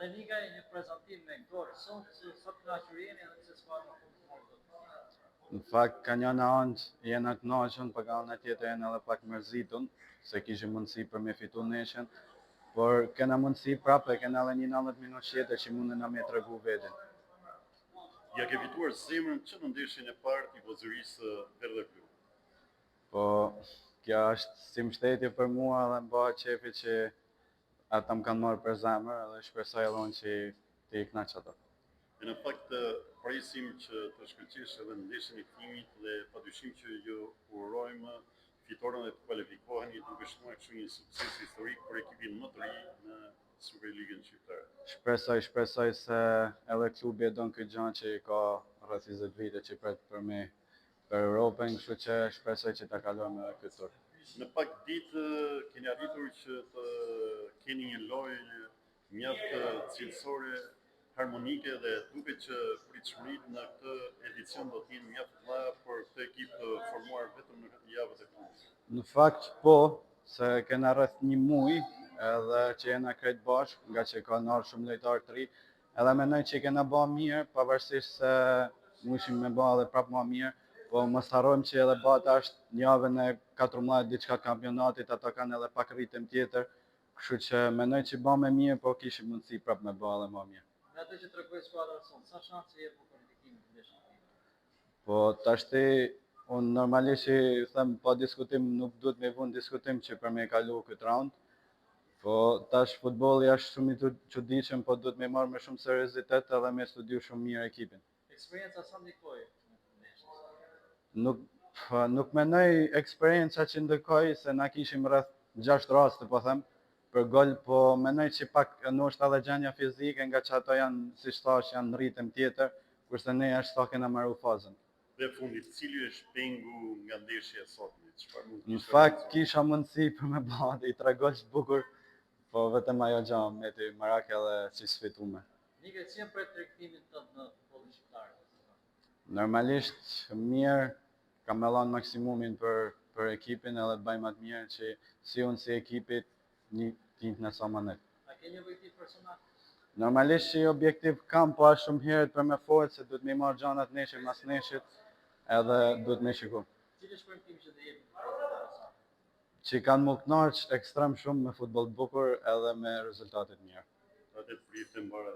Edhe një ka një prezantim me këtore, sot kënaqërieni edhe pse s'ka më Në fakt, ka njëna anë jena të kënaqur, për ka ana tjetër jena edhe pak mërzitun, se kishim mundësi për me fitu neshin, por kena mundësi prapë, kena edhe një 90 minutë tjetër që mundena me tregu veten. Ja ke fituar zemrën që në ndeshjen e parë të tifozërisë Verdë Blu. Po, kjo është si mbështetje për mua dhe më bëhet qefi që ata më kanë marrë për zemër dhe shpresoj edhe unë që të i kënaq ato. E në fakt presim që të shkëlqesh edhe në ndeshjen e timit dhe padyshim që ju urojmë fitoren dhe të kualifikoheni duke shtuar kështu një sukses historik për ekipin më të ri në Superligën shqiptare. Shpresoj se edhe klubi e don këtë gjë që ka rreth 20 vite që pret për me për Europën, kështu që shpresoj që ta kalojmë edhe këtë tur. Në pak ditë keni arritur që të keni një lojë mjaft cilësore, harmonike dhe duket që pritshmëritë në këtë edicion do të jenë mjaft të mëdha për këtë ekip të formuar vetëm në javët e fundit. Në fakt po, se kena rreth një muaj edhe që jena krejt bashkë, nga që ka ardhur shumë lojtarë të ri, edhe mendoj që kena bë mirë, pavarësisht se mushim me bë edhe prapë më mirë, po mos harrojmë që edhe bata është në javën e 14 diçka të kampionatit, ata kanë edhe pak ritëm tjetër, kështu që mendoj që bëmë mirë, po kishim mundësi prapë me bë edhe më mirë. Në atë që tregoi skuadra son, sa shanse jep për kualifikimin të ndeshjes? Po tashti unë normalisht i them pa diskutim nuk duhet me vënë diskutim që për me kalu këtë round. Po tash futbolli është shumë i çuditshëm, po duhet me marrë me shumë seriozitet edhe me studiu shumë mirë ekipin. Eksperienca sa ndikoi në ndeshje? Nuk mendoj eksperienca që ndikoi se na kishim rreth 6 raste po them për gol, po mendoj që pak ndoshta edhe gjendja fizike nga që ato janë siç thash janë në ritëm tjetër, kurse ne ashtu sa kena marrë fazën. Dhe fundit, cili është pengu nga ndeshja e sotme? Çfarë mund të Në fakt kisha mundësi për me bë i 3 gol të bukur, po vetëm ajo gjë me të Marak edhe si sfitume. Nikë si janë për tregtimin tënd në futbollin shqiptar? Normalisht mirë, kam me dhënë maksimumin për ekipin edhe të bëjmë atë mirë që si unë si ekipit një tint në sa më net. A ke një objektiv personal? Normalisht që objektiv kam, po ashtë shumë herët për me folë se duhet me marrë gjanat neshit mas neshit edhe duhet me shiku. Cili është shprehimi që do jepni për Që kanë më kënaqë ekstrem shumë me futboll të bukur edhe me rezultate të mira. Atë të pritet mbara